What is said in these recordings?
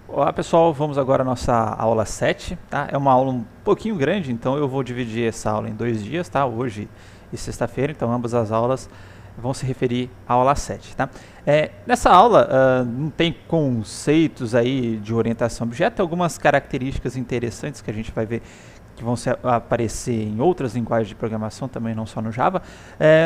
Olá pessoal, vamos agora à nossa aula 7, tá? É uma aula um pouquinho grande, então eu vou dividir essa aula em 2 dias, tá? Hoje e sexta-feira, então ambas as aulas vão se referir à aula 7, tá? Nessa aula não tem conceitos aí de orientação a objeto, algumas características interessantes que a gente vai ver que vão aparecer em outras linguagens de programação, também não só no Java,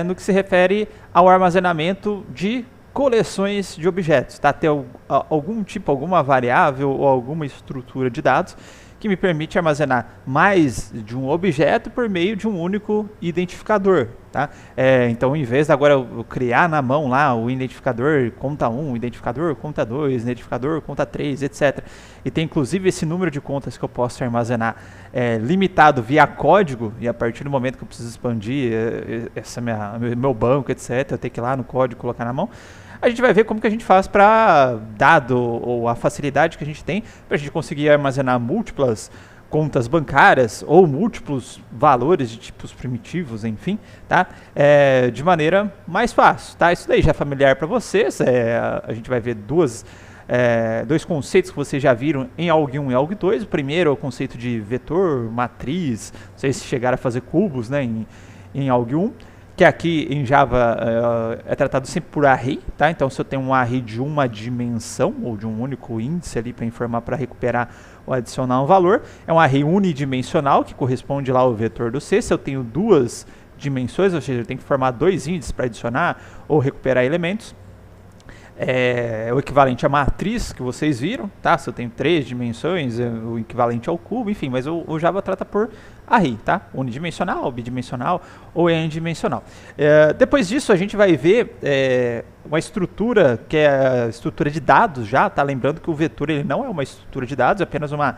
no que se refere ao armazenamento de coleções de objetos, tá? Ter algum tipo, alguma variável ou alguma estrutura de dados que me permite armazenar mais de um objeto por meio de um único identificador, tá? Então, em vez de agora eu criar na mão lá o identificador conta 1, identificador conta 2, identificador conta 3, etc. E tem inclusive esse número de contas que eu posso armazenar limitado via código, e a partir do momento que eu preciso expandir meu banco, etc., eu tenho que ir lá no código e colocar na mão. A gente vai ver como que a gente faz para, dado ou a facilidade que a gente tem, para a gente conseguir armazenar múltiplas contas bancárias ou múltiplos valores de tipos primitivos, enfim, tá? De maneira mais fácil, tá? Isso daí já é familiar para vocês, a gente vai ver dois conceitos que vocês já viram em ALG 1 e ALG 2. O primeiro é o conceito de vetor, matriz, não sei se chegaram a fazer cubos, né, em ALG 1, que aqui em Java é tratado sempre por array, tá? Então, se eu tenho um array de uma dimensão, ou de um único índice ali para informar, para recuperar ou adicionar um valor, é um array unidimensional, que corresponde lá ao vetor do C. Se eu tenho duas dimensões, ou seja, eu tenho que formar dois índices para adicionar ou recuperar elementos, é o equivalente à matriz que vocês viram, tá? Se eu tenho 3 dimensões, é o equivalente ao cubo, enfim, mas o Java trata por array, tá? Unidimensional, bidimensional ou n-dimensional. Depois disso, a gente vai ver uma estrutura que é a estrutura de dados já, tá? Lembrando que o vetor ele não é uma estrutura de dados, é apenas uma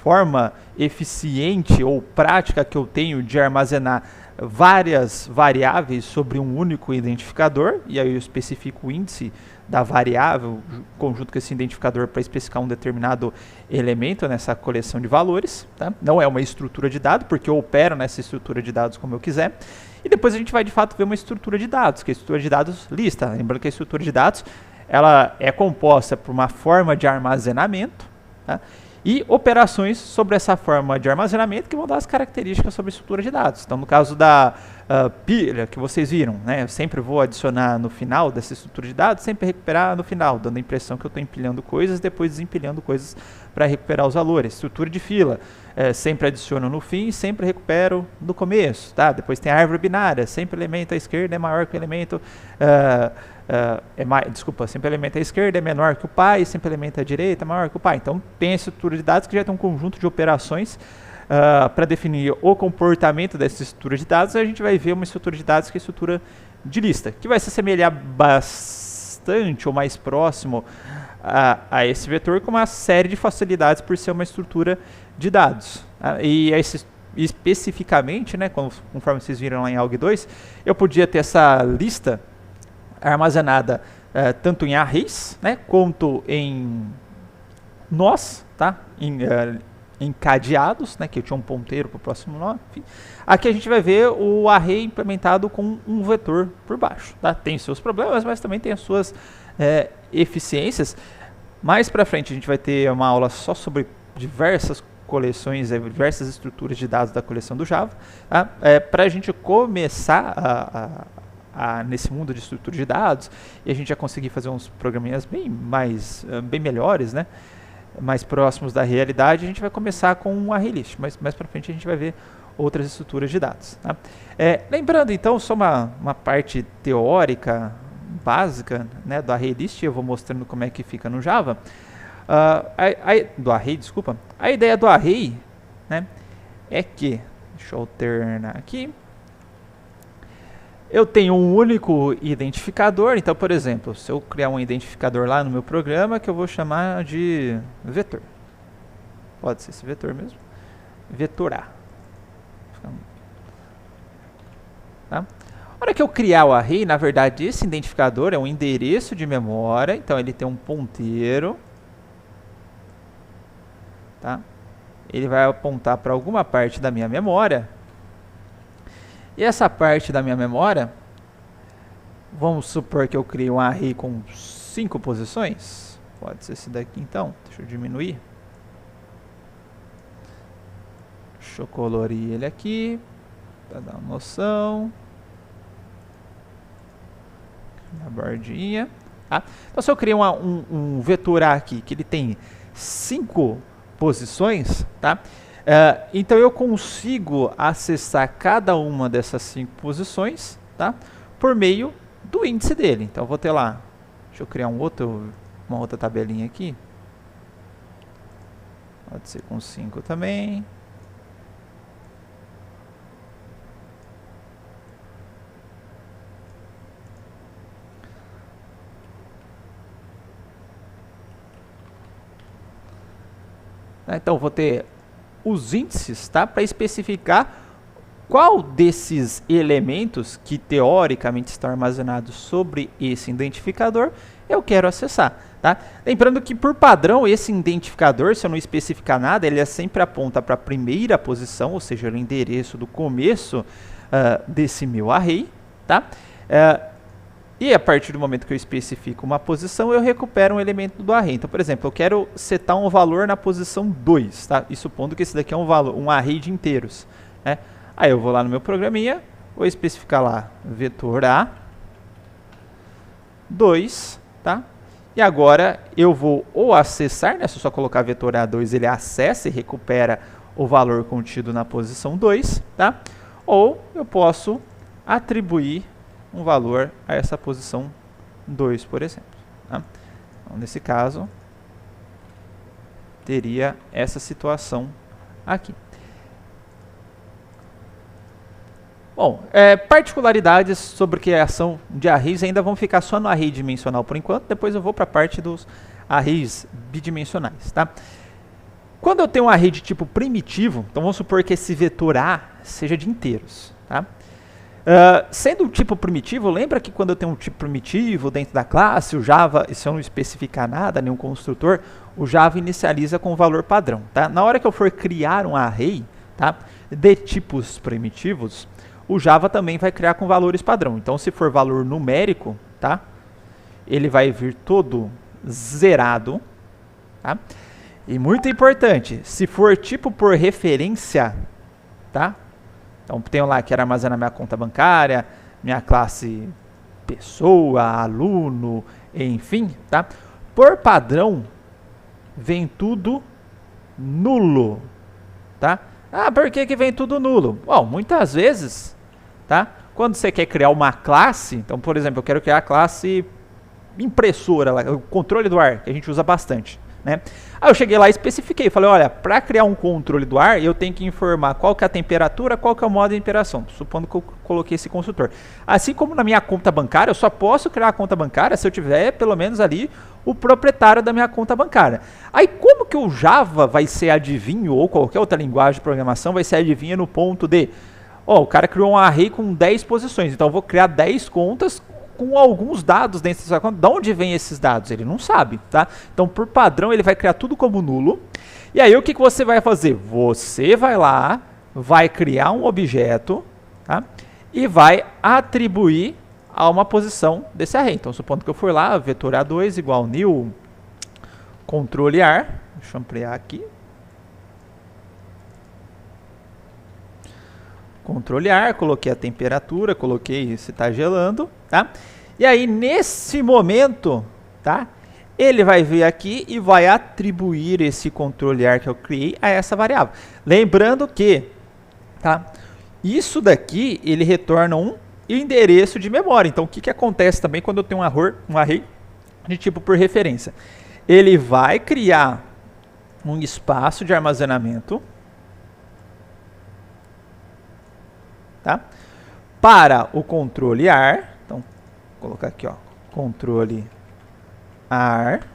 forma eficiente ou prática que eu tenho de armazenar várias variáveis sobre um único identificador, e aí eu especifico o índice da variável, conjunto com esse identificador para especificar um determinado elemento nessa coleção de valores, tá? Não é uma estrutura de dados, porque eu opero nessa estrutura de dados como eu quiser. E depois a gente vai de fato ver uma estrutura de dados, que é a estrutura de dados lista. Lembrando que a estrutura de dados ela é composta por uma forma de armazenamento, tá? E operações sobre essa forma de armazenamento que vão dar as características sobre a estrutura de dados. Então, no caso da pilha que vocês viram, né, eu sempre vou adicionar no final dessa estrutura de dados, sempre recuperar no final, dando a impressão que eu estou empilhando coisas, depois desempilhando coisas para recuperar os valores. Estrutura de fila, sempre adiciono no fim, sempre recupero no começo. Tá? Depois tem a árvore binária, sempre o elemento à esquerda é maior que o elemento... sempre o elemento à esquerda é menor que o pai, sempre o elemento à direita é maior que o pai. Então, tem a estrutura de dados que já tem um conjunto de operações para definir o comportamento dessa estrutura de dados. A gente vai ver uma estrutura de dados que é a estrutura de lista, que vai se assemelhar bastante ou mais próximo a esse vetor, com uma série de facilidades por ser uma estrutura de dados. Especificamente, né, conforme vocês viram lá em ALG 2, eu podia ter essa lista armazenada tanto em arrays, né, quanto em nós, tá? Em cadeados, né, que eu tinha um ponteiro para o próximo nó. Enfim. Aqui a gente vai ver o array implementado com um vetor por baixo. Tá? Tem seus problemas, mas também tem as suas eficiências. Mais para frente a gente vai ter uma aula só sobre diversas coleções, diversas estruturas de dados da coleção do Java. Tá? Para a gente começar nesse mundo de estrutura de dados, e a gente já conseguir fazer uns programinhas bem melhores, né? Mais próximos da realidade, a gente vai começar com um array list, mas mais para frente a gente vai ver outras estruturas de dados. Tá? Lembrando então, só uma parte teórica básica, né, do array list, eu vou mostrando como é que fica no Java. Do array, desculpa. A ideia do array, né, é que, deixa eu alternar aqui, eu tenho um único identificador. Então, por exemplo, se eu criar um identificador lá no meu programa, que eu vou chamar de vetor. Pode ser esse vetor mesmo. Vetor A. Tá? A hora que eu criar o array, na verdade, esse identificador é um endereço de memória. Então, ele tem um ponteiro. Tá? Ele vai apontar para alguma parte da minha memória. E essa parte da minha memória, vamos supor que eu crie um array com 5 posições. Pode ser esse daqui então. Deixa eu diminuir. Deixa eu colorir ele aqui, para dar uma noção. A bordinha. Tá? Então, se eu criar um vetor A aqui, que ele tem 5 posições, tá? Então eu consigo acessar cada uma dessas 5 posições, tá? Por meio do índice dele. Então eu vou ter lá, deixa eu criar uma outra tabelinha aqui. Pode ser com 5 também. Então vou ter os índices, tá? Para especificar qual desses elementos que teoricamente estão armazenados sobre esse identificador eu quero acessar, tá? Lembrando que por padrão esse identificador, se eu não especificar nada, ele sempre aponta para a primeira posição, ou seja, o endereço do começo desse meu array, tá? E a partir do momento que eu especifico uma posição, eu recupero um elemento do array. Então, por exemplo, eu quero setar um valor na posição 2, tá? E supondo que esse daqui é um array de inteiros, né? Aí eu vou lá no meu programinha, vou especificar lá vetor A 2, tá? E agora eu vou ou acessar, né? Se eu só colocar vetor A2, ele acessa e recupera o valor contido na posição 2, tá? Ou eu posso atribuir um valor a essa posição 2, por exemplo. Tá? Então, nesse caso, teria essa situação aqui. Bom, particularidades sobre criação de arrays ainda vão ficar só no array dimensional por enquanto, depois eu vou para a parte dos arrays bidimensionais. Tá? Quando eu tenho um array de tipo primitivo, então vamos supor que esse vetor A seja de inteiros. Tá? Sendo um tipo primitivo, lembra que quando eu tenho um tipo primitivo dentro da classe, o Java, se eu não especificar nada, nenhum construtor, o Java inicializa com o valor padrão. Tá? Na hora que eu for criar um array, tá, de tipos primitivos, o Java também vai criar com valores padrão. Então, se for valor numérico, tá, ele vai vir todo zerado. Tá? E muito importante, se for tipo por referência, tá? Então, tenho lá, quero armazenar minha conta bancária, minha classe pessoa, aluno, enfim, tá? Por padrão, vem tudo nulo, tá? Ah, por que vem tudo nulo? Bom, muitas vezes, tá? Quando você quer criar uma classe, então, por exemplo, eu quero criar a classe impressora, o controle do ar, que a gente usa bastante, né? Aí eu cheguei lá e especifiquei, falei, olha, para criar um controle do ar, eu tenho que informar qual que é a temperatura, qual que é o modo de operação, supondo que eu coloquei esse construtor. Assim como na minha conta bancária, eu só posso criar a conta bancária se eu tiver, pelo menos ali, o proprietário da minha conta bancária. Aí como que o Java vai ser adivinho, ou qualquer outra linguagem de programação vai ser adivinho no ponto de, o cara criou um array com 10 posições, então eu vou criar 10 contas com alguns dados dentro dessa conta. De onde vem esses dados? Ele não sabe, tá? Então, por padrão, ele vai criar tudo como nulo. E aí, o que você vai fazer? Você vai lá, vai criar um objeto, tá? E vai atribuir a uma posição desse array. Então, supondo que eu for lá, vetor A2 igual new controle ar. Deixa eu ampliar aqui. Controle ar, coloquei a temperatura, coloquei se está gelando, tá? E aí, nesse momento, tá? Ele vai vir aqui e vai atribuir esse controle ar que eu criei a essa variável. Lembrando que, tá? Isso daqui, ele retorna um endereço de memória. Então, o que acontece também quando eu tenho um array de tipo por referência? Ele vai criar um espaço de armazenamento, tá? Para o controle ar, então, vou colocar aqui, ó, controle ar,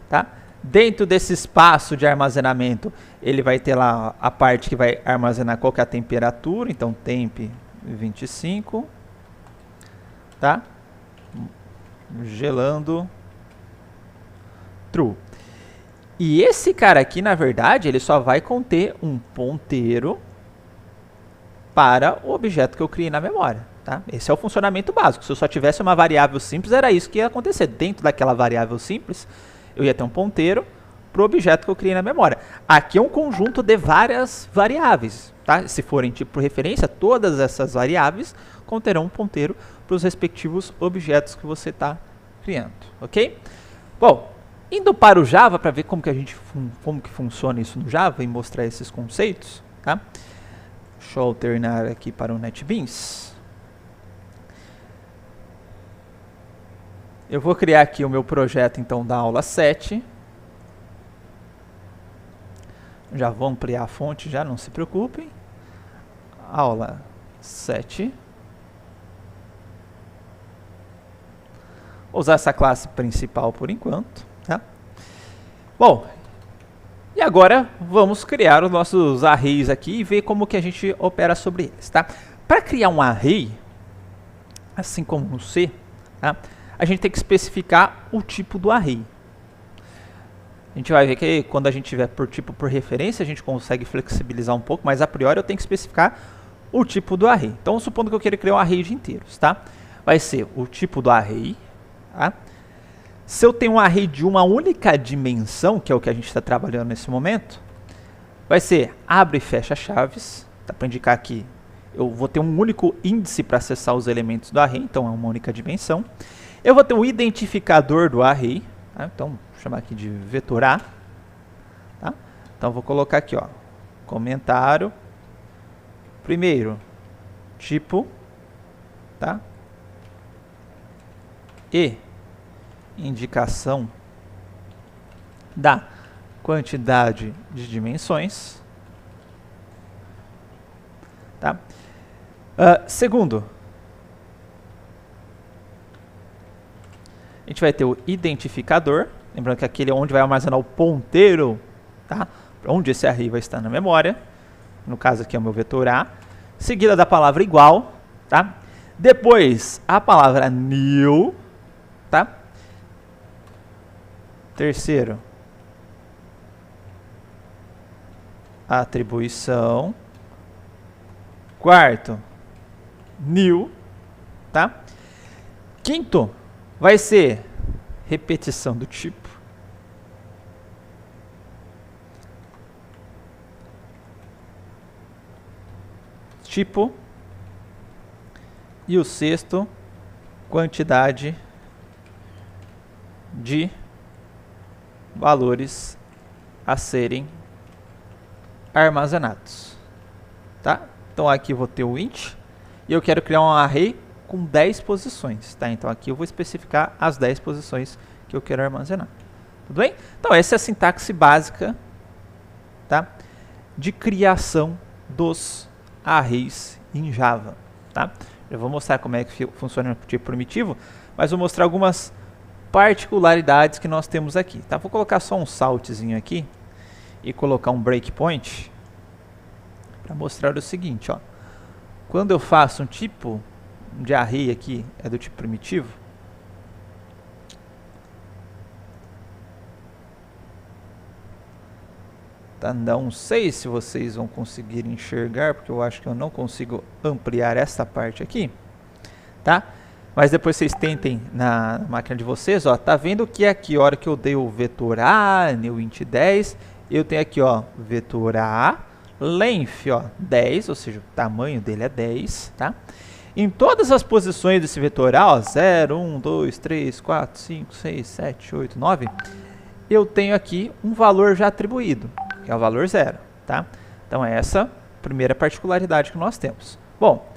tá? Dentro desse espaço de armazenamento, ele vai ter lá a parte que vai armazenar qual que é a temperatura, então temp 25, tá? Gelando true. E esse cara aqui, na verdade, ele só vai conter um ponteiro para o objeto que eu criei na memória, Tá? Esse é o funcionamento básico. Se eu só tivesse uma variável simples, era isso que ia acontecer. Dentro daquela variável simples, eu ia ter um ponteiro para o objeto que eu criei na memória. Aqui é um conjunto de várias variáveis. Tá? Se forem tipo por referência, todas essas variáveis conterão um ponteiro para os respectivos objetos que você está criando. Ok? Bom, indo para o Java, para ver como que funciona isso no Java e mostrar esses conceitos. Tá? Deixa eu alternar aqui para o NetBeans. Eu vou criar aqui o meu projeto, então, da aula 7. Já vou ampliar a fonte, já não se preocupem. Aula 7. Vou usar essa classe principal por enquanto. Tá? Bom, e agora vamos criar os nossos arrays aqui e ver como que a gente opera sobre eles. Tá? Para criar um array, assim como no C, tá? A gente tem que especificar o tipo do array. A gente vai ver que quando a gente tiver por tipo por referência, a gente consegue flexibilizar um pouco, mas a priori eu tenho que especificar o tipo do array. Então, supondo que eu queira criar um array de inteiros, tá? Vai ser o tipo do array. Tá? Se eu tenho um array de uma única dimensão, que é o que a gente está trabalhando nesse momento, vai ser abre e fecha chaves. Tá? Para indicar aqui, eu vou ter um único índice para acessar os elementos do array, então é uma única dimensão. Eu vou ter o identificador do array, tá? Então vou chamar aqui de vetor A. Tá? Então vou colocar aqui, ó, comentário, primeiro, tipo, tá? E indicação da quantidade de dimensões. Tá? Segundo, a gente vai ter o identificador, lembrando que aquele é onde vai armazenar o ponteiro, tá? Onde esse array vai estar na memória, no caso aqui é o meu vetor A, seguida da palavra igual, tá? Depois a palavra new, tá? Terceiro, atribuição. Quarto, new, tá? Quinto, vai ser repetição do tipo. Tipo. E o sexto, quantidade de valores a serem armazenados. Tá? Então aqui eu vou ter o int e eu quero criar um array com 10 posições, tá? Então aqui eu vou especificar as 10 posições que eu quero armazenar. Tudo bem? Então essa é a sintaxe básica, tá? De criação dos arrays em Java, tá? Eu vou mostrar como é que funciona o tipo primitivo, mas vou mostrar algumas particularidades que nós temos aqui, tá? Vou colocar só um saltzinho aqui e colocar um breakpoint para mostrar o seguinte, ó. Quando eu faço um tipo de array aqui, é do tipo primitivo, tá? Não sei se vocês vão conseguir enxergar, porque eu acho que eu não consigo ampliar essa parte aqui, tá? Mas depois vocês tentem na máquina de vocês, ó, tá vendo que aqui, a hora que eu dei o vetor A, new int 10, eu tenho aqui, ó, vetor A, length, ó, 10, ou seja, o tamanho dele é 10, tá? Em todas as posições desse vetor A, ó, 0, 1, 2, 3, 4, 5, 6, 7, 8, 9, eu tenho aqui um valor já atribuído, que é o valor 0, tá? Então é essa a primeira particularidade que nós temos. Bom,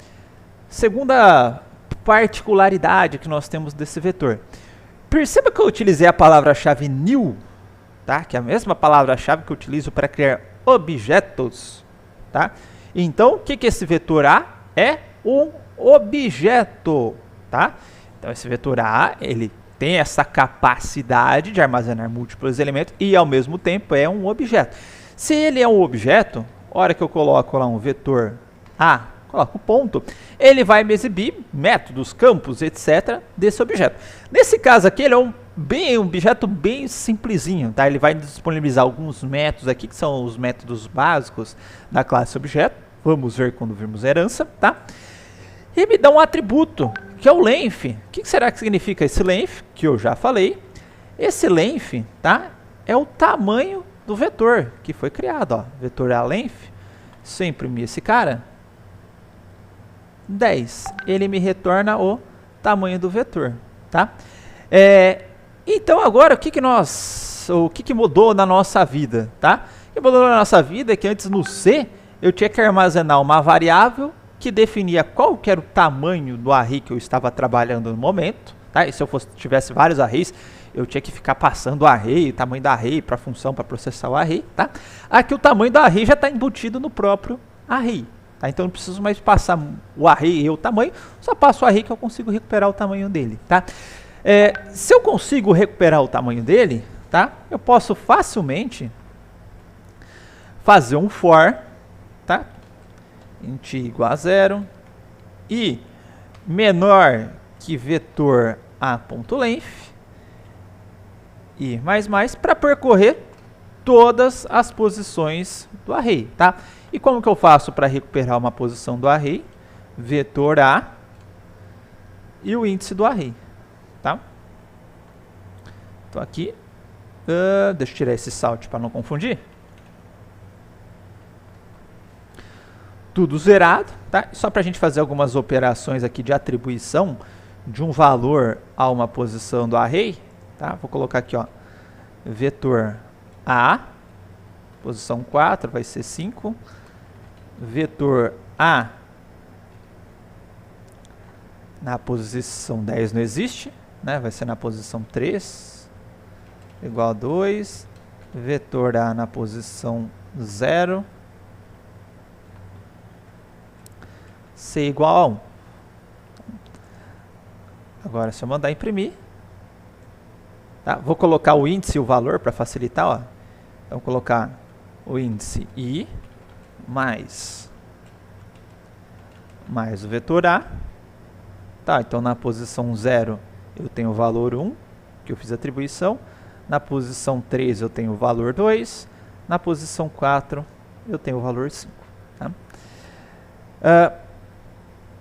segunda particularidade que nós temos desse vetor. Perceba que eu utilizei a palavra-chave new, tá? Que é a mesma palavra-chave que eu utilizo para criar objetos, tá? Então, o que que esse vetor A é? Um objeto, tá? Então, esse vetor A, ele tem essa capacidade de armazenar múltiplos elementos e, ao mesmo tempo, é um objeto. Se ele é um objeto, a hora que eu coloco lá um vetor A, coloco o ponto, ele vai me exibir métodos, campos, etc. desse objeto. Nesse caso aqui, ele é um objeto bem simplesinho, tá? Ele vai disponibilizar alguns métodos aqui, que são os métodos básicos da classe objeto. Vamos ver quando virmos herança, tá? e me dá um atributo, que é o length. O que será que significa esse length? Que eu já falei. Esse length, tá? É o tamanho do vetor que foi criado, ó. Vetor A length. Se eu imprimir esse cara, 10. Ele me retorna o tamanho do vetor, tá? Então agora o que mudou na nossa vida, tá? O que mudou na nossa vida é que antes no C eu tinha que armazenar uma variável que definia qual que era o tamanho do array que eu estava trabalhando no momento, tá? E se eu tivesse vários arrays, eu tinha que ficar passando o array, o tamanho do array para a função, para processar o array, tá? Aqui o tamanho do array já está embutido no próprio array, tá? Então não preciso mais passar o array e o tamanho, só passo o array que eu consigo recuperar o tamanho dele, tá? Se eu consigo recuperar o tamanho dele, tá? Eu posso facilmente fazer um for, tá? Int igual a 0 e menor que vetor a.length e mais para percorrer todas as posições do array, tá? E como que eu faço para recuperar uma posição do array? Vetor A e o índice do array, tá? Então aqui, deixa eu tirar esse salt para não confundir. Tudo zerado, tá? Só para a gente fazer algumas operações aqui de atribuição de um valor a uma posição do array, tá? Vou colocar aqui, ó, vetor A, posição 4 vai ser 5, vetor A na posição 10 não existe, né? Vai ser na posição 3, igual a 2, vetor A na posição 0, C igual a 1. Agora, se eu mandar imprimir, tá? Vou colocar o índice e o valor para facilitar, ó. Então, vou colocar o índice I mais o vetor A. Tá, então na posição 0 eu tenho o valor 1, que eu fiz a atribuição. Na posição 3 eu tenho o valor 2. Na posição 4 eu tenho o valor 5. Tá?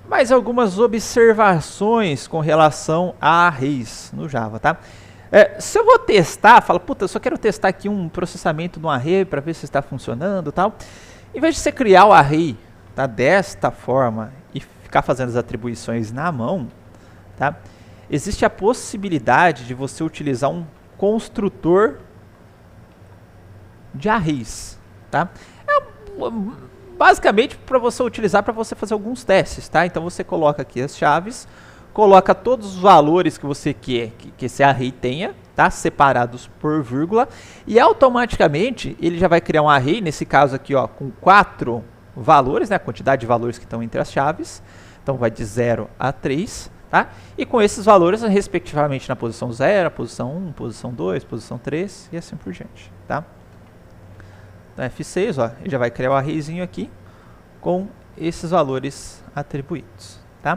Mais algumas observações com relação a arrays no Java, tá? Se eu vou testar, falo, puta, eu só quero testar aqui um processamento de um array para ver se está funcionando e tal. Em vez de você criar o array, tá, desta forma e ficar fazendo as atribuições na mão, tá? Existe a possibilidade de você utilizar um construtor de arrays, tá? Basicamente para você utilizar para você fazer alguns testes, tá? Então você coloca aqui as chaves, coloca todos os valores que você quer que esse array tenha, tá? Separados por vírgula, e automaticamente ele já vai criar um array, nesse caso aqui, ó, com 4 valores, né? A quantidade de valores que estão entre as chaves. Então vai de 0 a 3, tá? E com esses valores, respectivamente, na posição 0, posição 1, posição 2, posição 3 e assim por diante, tá? Então F6, ó, ele já vai criar o arrayzinho aqui com esses valores atribuídos, tá?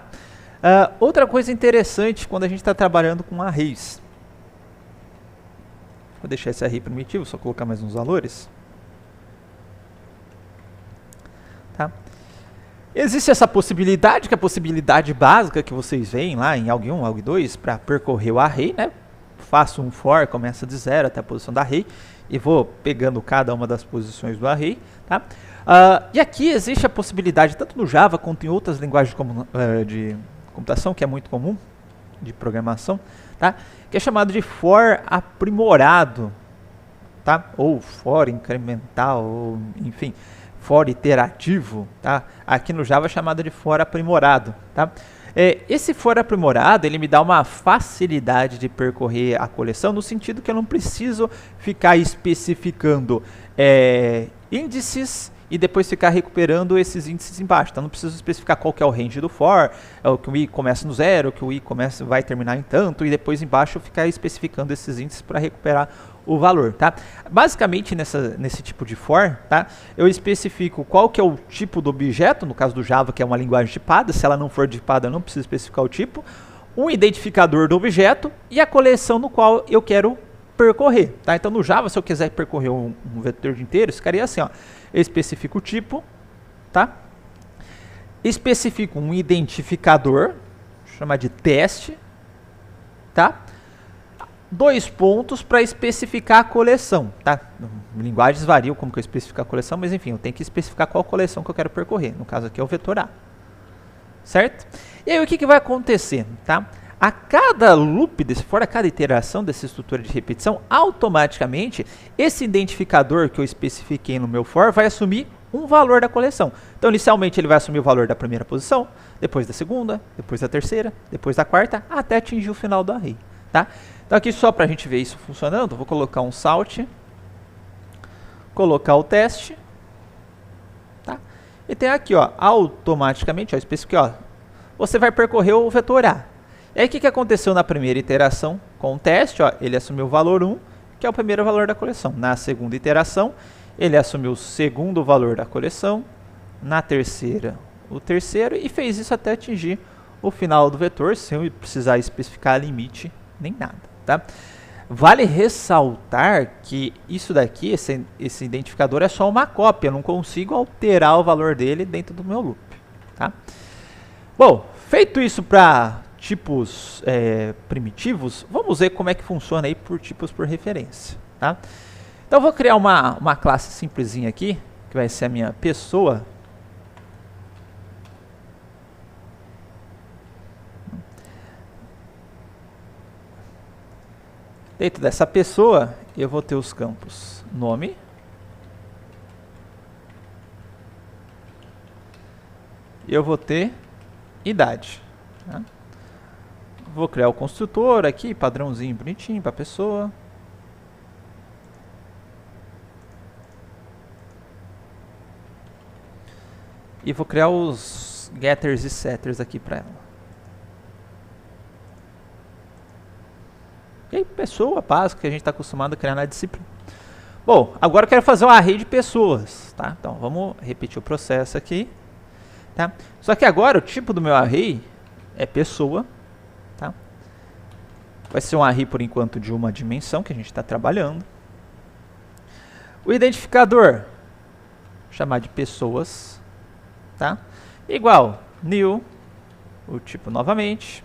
Outra coisa interessante quando a gente está trabalhando com arrays. Vou deixar esse array primitivo, só colocar mais uns valores. Tá? Existe essa possibilidade, que é a possibilidade básica que vocês veem lá em ALG1, ALG2, para percorrer o array, né? Faço um for, começa de 0 até a posição do array, e vou pegando cada uma das posições do array, tá? E aqui existe a possibilidade, tanto no Java quanto em outras linguagens de computação, que é muito comum, de programação, tá? Que é chamado de for aprimorado, tá? Ou for incremental, ou, enfim, for iterativo, tá? Aqui no Java é chamado de for aprimorado, tá? Esse for aprimorado, ele me dá uma facilidade de percorrer a coleção, no sentido que eu não preciso ficar especificando índices e depois ficar recuperando esses índices embaixo. Então não preciso especificar qual que é o range do for, que o i começa no 0, que o i vai terminar em tanto, e depois embaixo ficar especificando esses índices para recuperar o valor, tá? Basicamente nesse tipo de for, tá? Eu especifico qual que é o tipo do objeto, no caso do Java, que é uma linguagem tipada. Se ela não for tipada, eu não preciso especificar o tipo, um identificador do objeto e a coleção no qual eu quero percorrer, tá? Então no Java, se eu quiser percorrer um vetor inteiro, ficaria assim, ó. Eu especifico o tipo, tá? especifico um identificador, vou chamar de teste, tá? 2 pontos para especificar a coleção, tá? Linguagens variam como que eu especificar a coleção, mas enfim, eu tenho que especificar qual coleção que eu quero percorrer. No caso aqui é o vetor A, certo? E aí o que vai acontecer, tá? A cada loop, a cada iteração dessa estrutura de repetição, automaticamente esse identificador que eu especifiquei no meu for vai assumir um valor da coleção. Então, inicialmente ele vai assumir o valor da primeira posição, depois da segunda, depois da terceira, depois da quarta, até atingir o final do array, tá? Então aqui só para a gente ver isso funcionando, vou colocar um salt, colocar o teste, tá? E tem aqui, ó, automaticamente, ó, especifiquei, ó, você vai percorrer o vetor A. E aí o que aconteceu na primeira iteração com o teste? Ó, ele assumiu o valor 1, que é o primeiro valor da coleção. Na segunda iteração, ele assumiu o segundo valor da coleção. Na terceira, o terceiro, e fez isso até atingir o final do vetor, sem precisar especificar limite nem nada. Tá? Vale ressaltar que isso daqui, esse identificador é só uma cópia, eu não consigo alterar o valor dele dentro do meu loop. Tá? Bom, feito isso para tipos primitivos, vamos ver como é que funciona aí por tipos por referência. Tá? Então eu vou criar uma classe simplesinha aqui, que vai ser a minha pessoa. Dentro dessa pessoa, eu vou ter os campos nome, e eu vou ter idade. Tá? Vou criar o construtor aqui, padrãozinho bonitinho para a pessoa. E vou criar os getters e setters aqui para ela. E aí, pessoa básica que a gente está acostumado a criar na disciplina. Bom, agora eu quero fazer um array de pessoas, tá? Então, vamos repetir o processo aqui, tá? Só que agora o tipo do meu array é pessoa, tá? Vai ser um array, por enquanto, de uma dimensão que a gente está trabalhando. O identificador, vou chamar de pessoas, tá? Igual, new, o tipo novamente.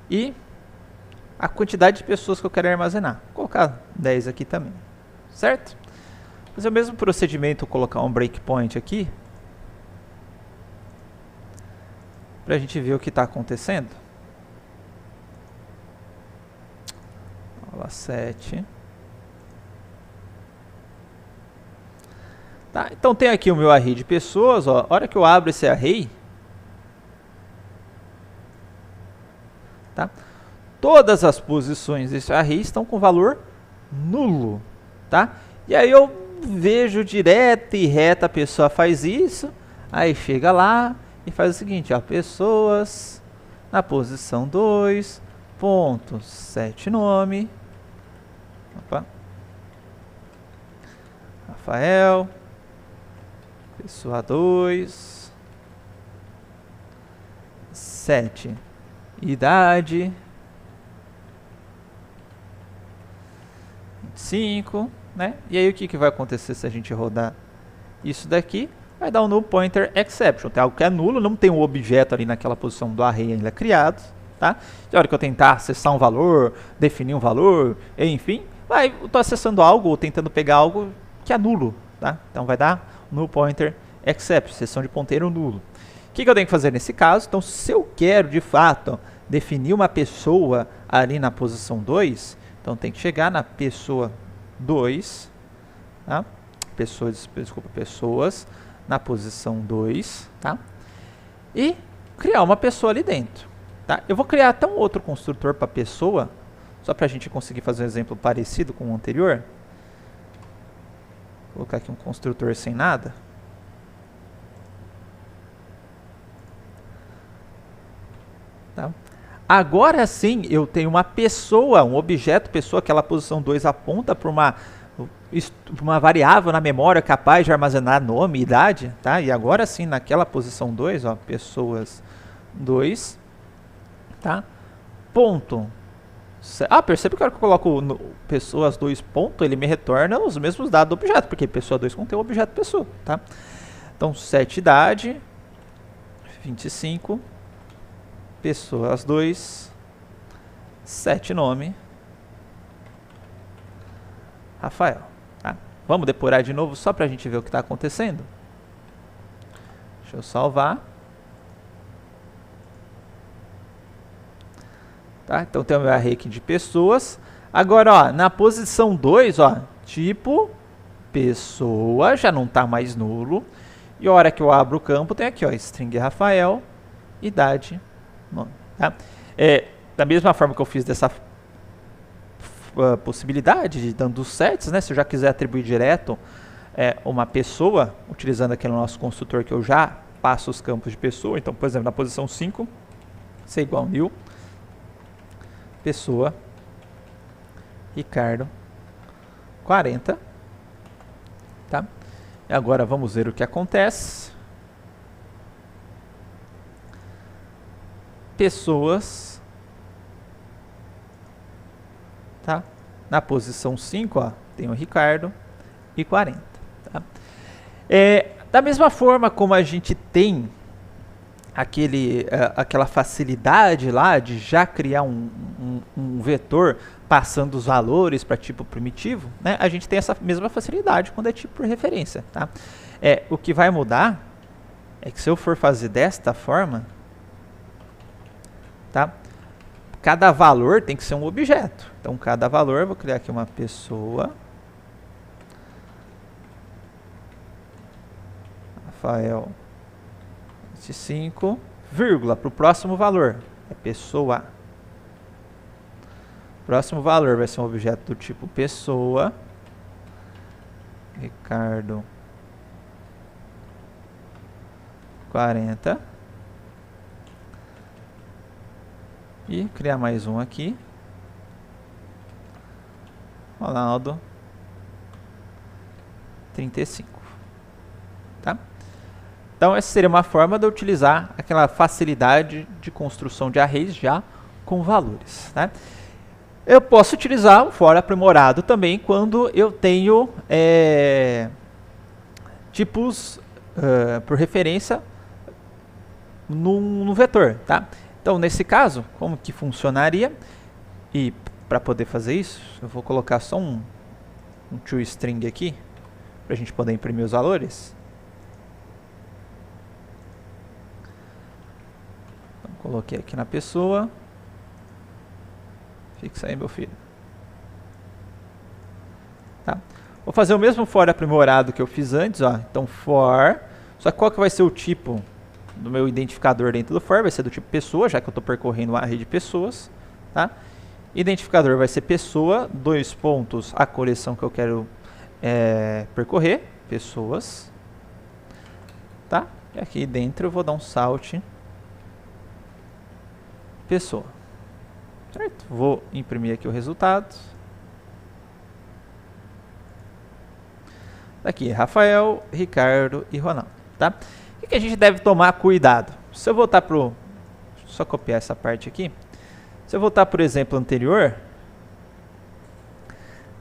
E a quantidade de pessoas que eu quero armazenar. Vou colocar 10 aqui também, certo? Fazer o mesmo procedimento, colocar um breakpoint aqui, para a gente ver o que está acontecendo. Aula 7. Tá, então tem aqui o meu array de pessoas. Ó, a hora que eu abro esse array, tá? Todas as posições desse array estão com valor nulo, tá? E aí eu vejo direto e reto, a pessoa faz isso, aí chega lá e faz o seguinte, ó, pessoas na posição 2, ponto, set nome, opa, Rafael, pessoa 2, set idade 25, né? E aí o que vai acontecer se a gente rodar isso daqui? Vai dar um null pointer exception. Tem algo que é nulo, não tem um objeto ali naquela posição do array ainda criado, tá? E a hora que eu tentar acessar um valor, definir um valor, enfim, eu estou acessando algo ou tentando pegar algo que é nulo, tá? Então vai dar null pointer exception, seção de ponteiro nulo. O que eu tenho que fazer nesse caso? Então, se eu quero, de fato, definir uma pessoa ali na posição 2, então tem que chegar na pessoa 2, tá? Pessoas na posição 2, tá? E criar uma pessoa ali dentro, tá? Eu vou criar até um outro construtor para pessoa, só para a gente conseguir fazer um exemplo parecido com o anterior. Vou colocar aqui um construtor sem nada. Tá? Agora sim eu tenho uma pessoa, um objeto pessoa, aquela posição 2 aponta para uma variável na memória capaz de armazenar nome e idade, tá? E agora sim naquela posição 2, ó, pessoas 2, tá? Ponto. Percebe que a hora que eu coloco pessoas 2 ponto, ele me retorna os mesmos dados do objeto, porque pessoa 2 contém o objeto pessoa, tá? Então, 7 idade, 25, pessoas 2, 7 nome, Rafael. Tá? Vamos depurar de novo só para a gente ver o que está acontecendo. Deixa eu salvar. Tá? Então tem o meu array aqui de pessoas. Agora, ó, na posição 2, ó, tipo pessoa, já não está mais nulo. E a hora que eu abro o campo, tem aqui, ó, string Rafael, idade, nome. Tá? Da mesma forma que eu fiz dessa possibilidade, de dando os sets, né? Se eu já quiser atribuir direto uma pessoa, utilizando aquele nosso construtor que eu já passo os campos de pessoa. Então, por exemplo, na posição 5, ser igual a new, pessoa, Ricardo, 40. Tá? E agora vamos ver o que acontece. Pessoas, tá? Na posição 5, ó, tem o Ricardo e 40. Tá? Da mesma forma como a gente tem aquela facilidade lá de já criar um vetor passando os valores para tipo primitivo, né? A gente tem essa mesma facilidade quando é tipo por referência. Tá? O que vai mudar é que se eu for fazer desta forma, tá? Cada valor tem que ser um objeto. Então, cada valor, eu vou criar aqui uma pessoa. Rafael 25, vírgula, para o próximo valor. É pessoa. Próximo valor vai ser um objeto do tipo pessoa. Ricardo 40. E criar mais um aqui. Ronaldo 35. Tá? Então essa seria uma forma de eu utilizar aquela facilidade de construção de arrays já com valores. Tá? Eu posso utilizar o for aprimorado também quando eu tenho tipos por referência no vetor. Tá? Então, nesse caso, como que funcionaria? E para poder fazer isso, eu vou colocar só um toString aqui, para a gente poder imprimir os valores. Então, coloquei aqui na pessoa. Fixa aí, meu filho. Tá? Vou fazer o mesmo for aprimorado que eu fiz antes. Ó. Então, for. Só que qual que vai ser o tipo do meu identificador dentro do for? Vai ser do tipo pessoa, já que eu estou percorrendo uma rede de pessoas. Tá? Identificador vai ser pessoa, 2 pontos, a coleção que eu quero percorrer, pessoas. Tá? E aqui dentro eu vou dar um salt, pessoa. Certo? Vou imprimir aqui o resultado. Aqui, Rafael, Ricardo e Ronaldo. Tá? O que a gente deve tomar cuidado? Se eu voltar para o... Só copiar essa parte aqui. Se eu voltar para o exemplo anterior,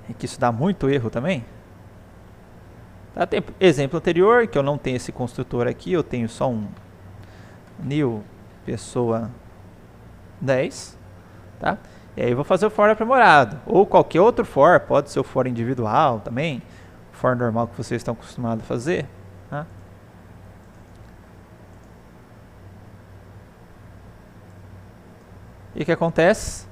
é que isso dá muito erro também. Tá? Tem exemplo anterior, que eu não tenho esse construtor aqui, eu tenho só um new pessoa 10. Tá? E aí eu vou fazer o for aprimorado. Ou qualquer outro for, pode ser o for individual também. O for normal que vocês estão acostumados a fazer. Tá? E o que acontece?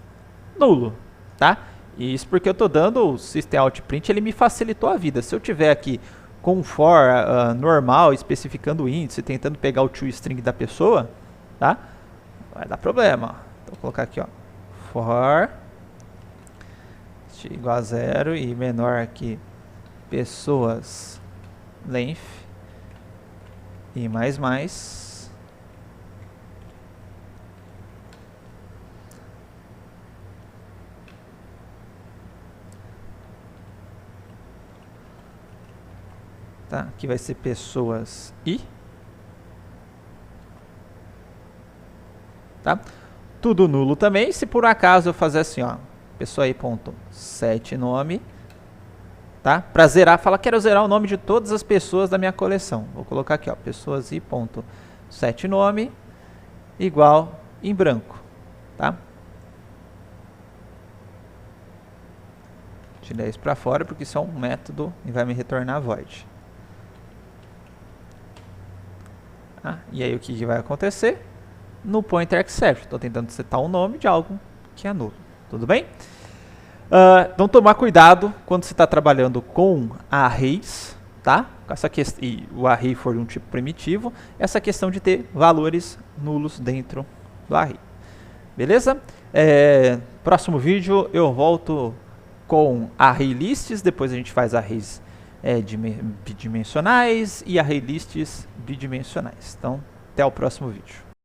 Nulo. Tá? E isso porque eu estou dando o system.out.print, ele me facilitou a vida. Se eu tiver aqui com um for normal, especificando o índice, tentando pegar o toString da pessoa, tá? Vai dar problema. Então, vou colocar aqui, ó, for igual a 0 e menor que pessoas length e mais. Tá? Aqui vai ser pessoas e. Tá? Tudo nulo também. Se por acaso eu fazer assim, ó, pessoa aí ponto set nome, tá? Para zerar, fala, quero zerar o nome de todas as pessoas da minha coleção. Vou colocar aqui, ó, pessoas e ponto set nome igual em branco, tá? Tirar isso para fora porque isso é um método e vai me retornar void. E aí o que vai acontecer? No pointer exception, estou tentando setar o nome de algo que é nulo, tudo bem? Então tomar cuidado quando você está trabalhando com arrays, tá? E o array for de um tipo primitivo, essa questão de ter valores nulos dentro do array. Beleza? Próximo vídeo eu volto com array lists, depois a gente faz arrays bidimensionais e array lists bidimensionais. Então, até o próximo vídeo.